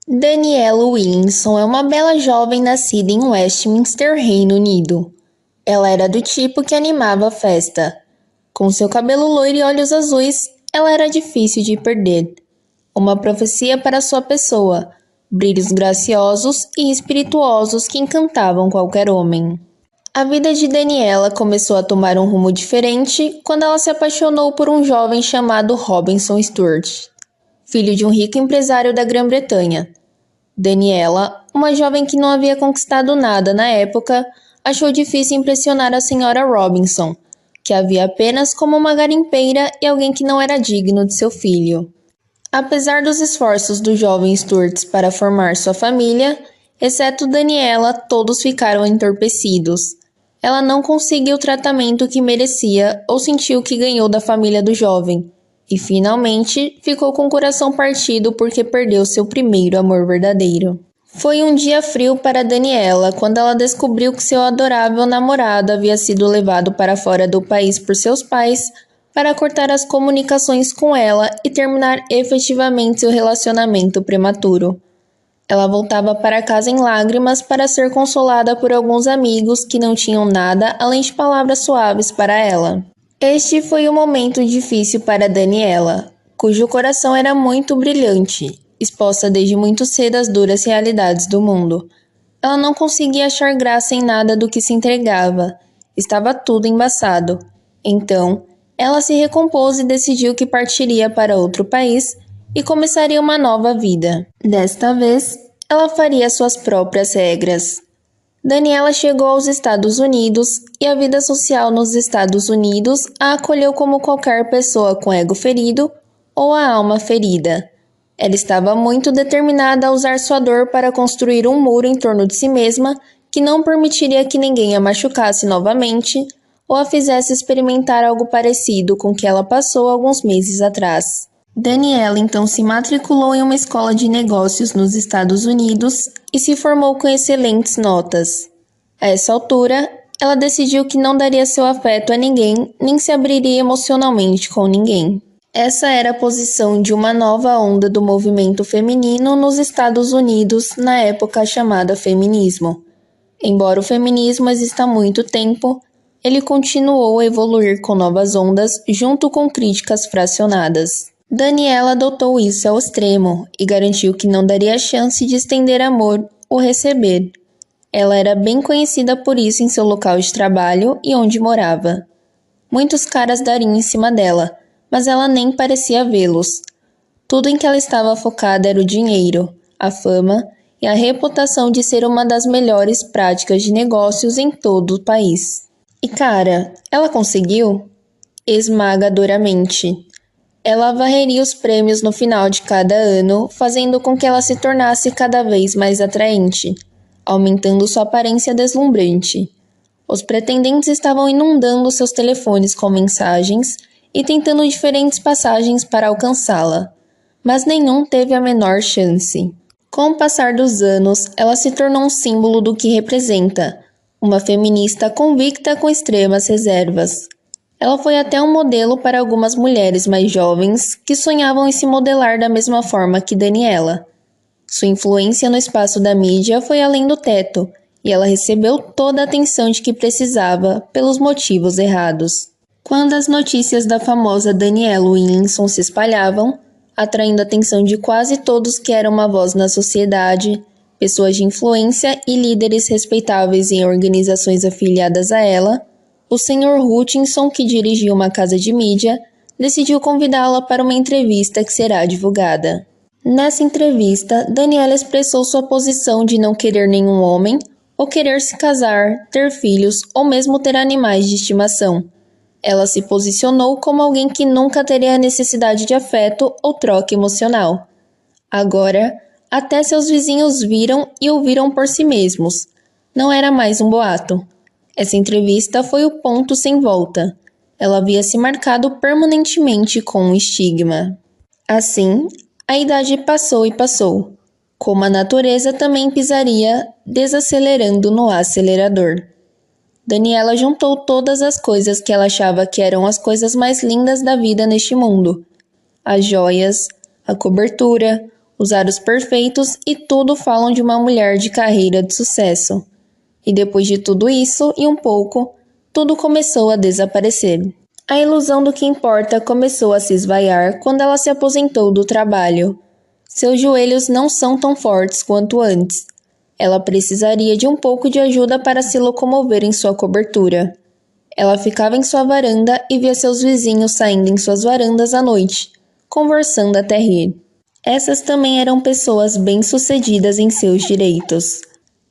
Daniela Williamson é uma bela jovem nascida em Westminster, Reino Unido. Ela era do tipo que animava a festa. Com seu cabelo loiro e olhos azuis, ela era difícil de perder. Uma profecia para sua pessoa, brilhos graciosos e espirituosos que encantavam qualquer homem. A vida de Daniela começou a tomar um rumo diferente quando ela se apaixonou por um jovem chamado Robinson Stuart, filho de um rico empresário da Grã-Bretanha. Daniela, uma jovem que não havia conquistado nada na época, achou difícil impressionar a senhora Robinson, que a via apenas como uma garimpeira e alguém que não era digno de seu filho. Apesar dos esforços do jovem Stuart para formar sua família, exceto Daniela, todos ficaram entorpecidos. Ela não conseguiu o tratamento que merecia ou sentiu que ganhou da família do jovem, e finalmente ficou com o coração partido porque perdeu seu primeiro amor verdadeiro. Foi um dia frio para Daniela quando ela descobriu que seu adorável namorado havia sido levado para fora do país por seus pais para cortar as comunicações com ela e terminar efetivamente seu relacionamento prematuro. Ela voltava para casa em lágrimas para ser consolada por alguns amigos que não tinham nada além de palavras suaves para ela. Este foi um momento difícil para Daniela, cujo coração era muito brilhante, exposta desde muito cedo às duras realidades do mundo. Ela não conseguia achar graça em nada do que se entregava, estava tudo embaçado. Então, ela se recompôs e decidiu que partiria para outro país e começaria uma nova vida. Desta vez, ela faria suas próprias regras. Daniela chegou aos Estados Unidos e a vida social nos Estados Unidos a acolheu como qualquer pessoa com ego ferido ou a alma ferida. Ela estava muito determinada a usar sua dor para construir um muro em torno de si mesma que não permitiria que ninguém a machucasse novamente ou a fizesse experimentar algo parecido com o que ela passou alguns meses atrás. Daniela então se matriculou em uma escola de negócios nos Estados Unidos e se formou com excelentes notas. A essa altura, ela decidiu que não daria seu afeto a ninguém, nem se abriria emocionalmente com ninguém. Essa era a posição de uma nova onda do movimento feminino nos Estados Unidos na época chamada feminismo. Embora o feminismo exista há muito tempo, ele continuou a evoluir com novas ondas junto com críticas fracionadas. Daniela adotou isso ao extremo e garantiu que não daria chance de estender amor ou receber. Ela era bem conhecida por isso em seu local de trabalho e onde morava. Muitos caras dariam em cima dela, mas ela nem parecia vê-los. Tudo em que ela estava focada era o dinheiro, a fama e a reputação de ser uma das melhores práticas de negócios em todo o país. E cara, ela conseguiu? Esmagadoramente. Ela varreria os prêmios no final de cada ano, fazendo com que ela se tornasse cada vez mais atraente, aumentando sua aparência deslumbrante. Os pretendentes estavam inundando seus telefones com mensagens e tentando diferentes passagens para alcançá-la, mas nenhum teve a menor chance. Com o passar dos anos, ela se tornou um símbolo do que representa, uma feminista convicta com extremas reservas. Ela foi até um modelo para algumas mulheres mais jovens que sonhavam em se modelar da mesma forma que Daniela. Sua influência no espaço da mídia foi além do teto, e ela recebeu toda a atenção de que precisava pelos motivos errados. Quando as notícias da famosa Daniela Williamson se espalhavam, atraindo a atenção de quase todos que eram uma voz na sociedade, pessoas de influência e líderes respeitáveis em organizações afiliadas a ela, o Sr. Hutchinson, que dirigia uma casa de mídia, decidiu convidá-la para uma entrevista que será divulgada. Nessa entrevista, Daniela expressou sua posição de não querer nenhum homem, ou querer se casar, ter filhos ou mesmo ter animais de estimação. Ela se posicionou como alguém que nunca teria necessidade de afeto ou troca emocional. Agora, até seus vizinhos viram e ouviram por si mesmos. Não era mais um boato. Essa entrevista foi o ponto sem volta. Ela havia se marcado permanentemente com um estigma. Assim, a idade passou e passou, como a natureza também pisaria, desacelerando no acelerador. Daniela juntou todas as coisas que ela achava que eram as coisas mais lindas da vida neste mundo. As joias, a cobertura, os aros perfeitos e tudo falam de uma mulher de carreira de sucesso. E depois de tudo isso e um pouco, tudo começou a desaparecer. A ilusão do que importa começou a se esvaiar quando ela se aposentou do trabalho. Seus joelhos não são tão fortes quanto antes. Ela precisaria de um pouco de ajuda para se locomover em sua cobertura. Ela ficava em sua varanda e via seus vizinhos saindo em suas varandas à noite, conversando até rir. Essas também eram pessoas bem-sucedidas em seus direitos.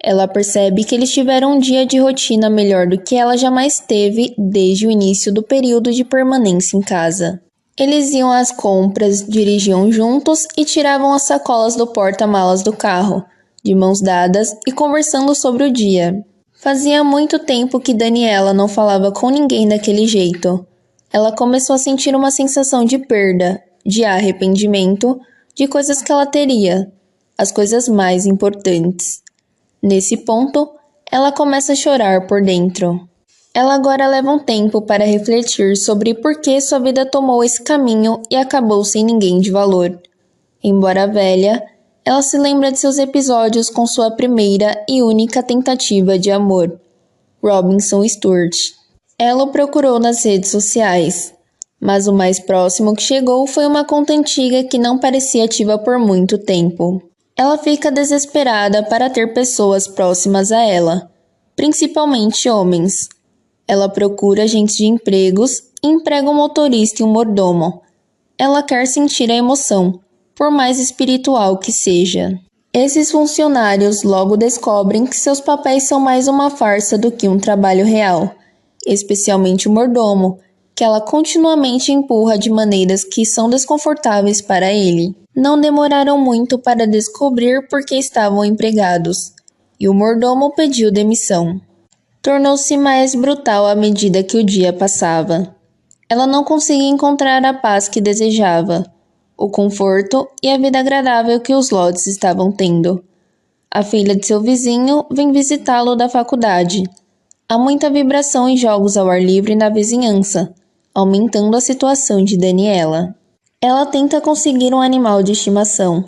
Ela percebe que eles tiveram um dia de rotina melhor do que ela jamais teve desde o início do período de permanência em casa. Eles iam às compras, dirigiam juntos e tiravam as sacolas do porta-malas do carro, de mãos dadas e conversando sobre o dia. Fazia muito tempo que Daniela não falava com ninguém daquele jeito. Ela começou a sentir uma sensação de perda, de arrependimento, de coisas que ela teria, as coisas mais importantes. Nesse ponto, ela começa a chorar por dentro. Ela agora leva um tempo para refletir sobre por que sua vida tomou esse caminho e acabou sem ninguém de valor. Embora velha, ela se lembra de seus episódios com sua primeira e única tentativa de amor, Robinson Stewart. Ela o procurou nas redes sociais, mas o mais próximo que chegou foi uma conta antiga que não parecia ativa por muito tempo. Ela fica desesperada para ter pessoas próximas a ela, principalmente homens. Ela procura agentes de empregos e emprega um motorista e um mordomo. Ela quer sentir a emoção, por mais espiritual que seja. Esses funcionários logo descobrem que seus papéis são mais uma farsa do que um trabalho real, especialmente o mordomo, que ela continuamente empurra de maneiras que são desconfortáveis para ele. Não demoraram muito para descobrir por que estavam empregados, e o mordomo pediu demissão. Tornou-se mais brutal à medida que o dia passava. Ela não conseguia encontrar a paz que desejava, o conforto e a vida agradável que os lotes estavam tendo. A filha de seu vizinho vem visitá-lo da faculdade. Há muita vibração e jogos ao ar livre na vizinhança, aumentando a situação de Daniela. Ela tenta conseguir um animal de estimação,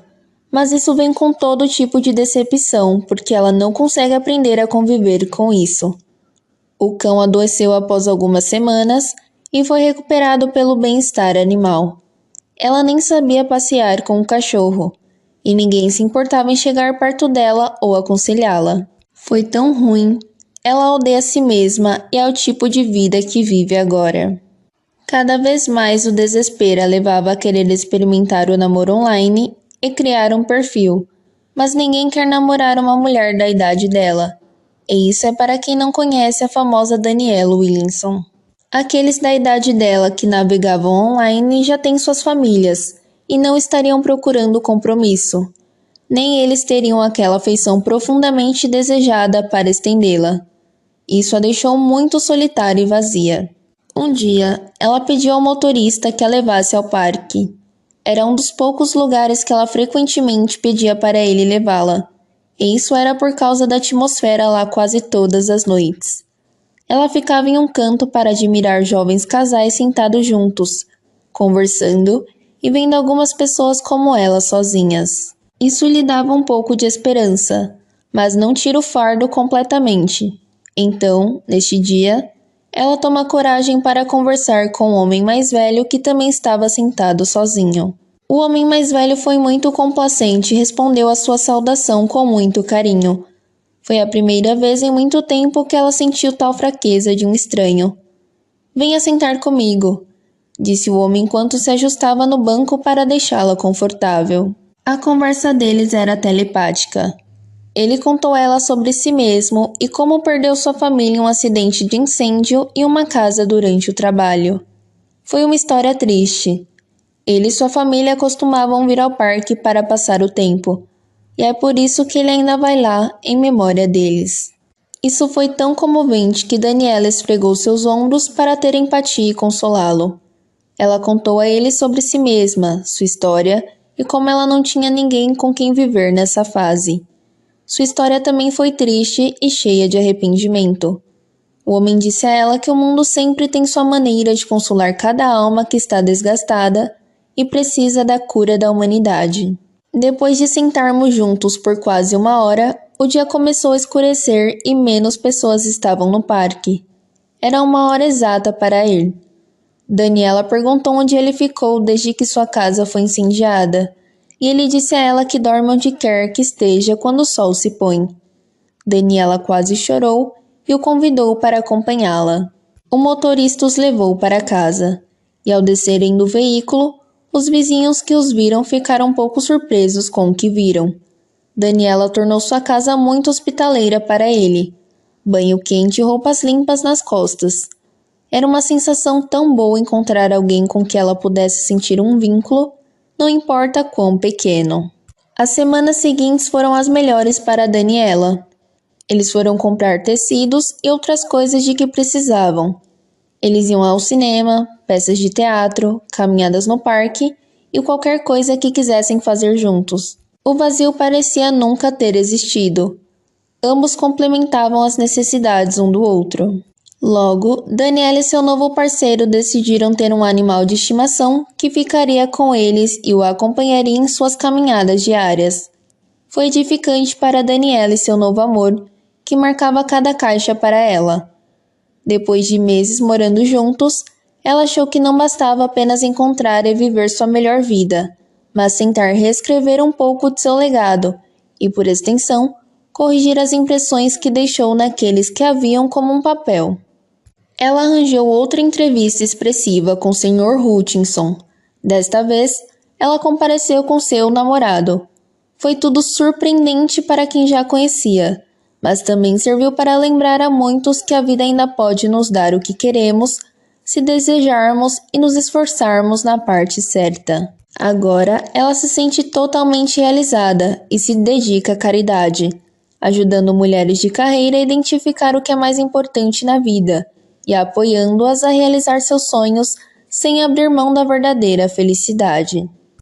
mas isso vem com todo tipo de decepção, porque ela não consegue aprender a conviver com isso. O cão adoeceu após algumas semanas e foi recuperado pelo bem-estar animal. Ela nem sabia passear com o cachorro, e ninguém se importava em chegar perto dela ou aconselhá-la. Foi tão ruim. Ela odeia a si mesma e ao tipo de vida que vive agora. Cada vez mais o desespero a levava a querer experimentar o namoro online e criar um perfil, mas ninguém quer namorar uma mulher da idade dela. E isso é para quem não conhece a famosa Daniela Williamson. Aqueles da idade dela que navegavam online já têm suas famílias e não estariam procurando compromisso. Nem eles teriam aquela afeição profundamente desejada para estendê-la. Isso a deixou muito solitária e vazia. Um dia, ela pediu ao motorista que a levasse ao parque. Era um dos poucos lugares que ela frequentemente pedia para ele levá-la. E isso era por causa da atmosfera lá quase todas as noites. Ela ficava em um canto para admirar jovens casais sentados juntos, conversando e vendo algumas pessoas como ela sozinhas. Isso lhe dava um pouco de esperança, mas não tira o fardo completamente. Então, neste dia, ela toma coragem para conversar com o homem mais velho que também estava sentado sozinho. O homem mais velho foi muito complacente e respondeu à sua saudação com muito carinho. Foi a primeira vez em muito tempo que ela sentiu tal fraqueza de um estranho. "Venha sentar comigo", disse o homem enquanto se ajustava no banco para deixá-la confortável. A conversa deles era telepática. Ele contou a ela sobre si mesmo e como perdeu sua família em um acidente de incêndio e uma casa durante o trabalho. Foi uma história triste. Ele e sua família costumavam vir ao parque para passar o tempo, e é por isso que ele ainda vai lá, em memória deles. Isso foi tão comovente que Daniela esfregou seus ombros para ter empatia e consolá-lo. Ela contou a ele sobre si mesma, sua história e como ela não tinha ninguém com quem viver nessa fase. Sua história também foi triste e cheia de arrependimento. O homem disse a ela que o mundo sempre tem sua maneira de consolar cada alma que está desgastada e precisa da cura da humanidade. Depois de sentarmos juntos por quase 1 hora, o dia começou a escurecer e menos pessoas estavam no parque. Era 1 hora exata para ir. Daniela perguntou onde ele ficou desde que sua casa foi incendiada, e ele disse a ela que dorme onde quer que esteja quando o sol se põe. Daniela quase chorou e o convidou para acompanhá-la. O motorista os levou para casa, e ao descerem do veículo, os vizinhos que os viram ficaram um pouco surpresos com o que viram. Daniela tornou sua casa muito hospitaleira para ele. Banho quente e roupas limpas nas costas. Era uma sensação tão boa encontrar alguém com que ela pudesse sentir um vínculo, não importa quão pequeno. As semanas seguintes foram as melhores para Daniela. Eles foram comprar tecidos e outras coisas de que precisavam. Eles iam ao cinema, peças de teatro, caminhadas no parque e qualquer coisa que quisessem fazer juntos. O vazio parecia nunca ter existido. Ambos complementavam as necessidades um do outro. Logo, Daniela e seu novo parceiro decidiram ter um animal de estimação que ficaria com eles e o acompanharia em suas caminhadas diárias. Foi edificante para Daniela e seu novo amor, que marcava cada caixa para ela. Depois de meses morando juntos, ela achou que não bastava apenas encontrar e viver sua melhor vida, mas tentar reescrever um pouco de seu legado e, por extensão, corrigir as impressões que deixou naqueles que a viam como um papel. Ela arranjou outra entrevista expressiva com o Sr. Hutchinson. Desta vez, ela compareceu com seu namorado. Foi tudo surpreendente para quem já conhecia, mas também serviu para lembrar a muitos que a vida ainda pode nos dar o que queremos, se desejarmos e nos esforçarmos na parte certa. Agora, ela se sente totalmente realizada e se dedica à caridade, ajudando mulheres de carreira a identificar o que é mais importante na vida e apoiando-as a realizar seus sonhos sem abrir mão da verdadeira felicidade.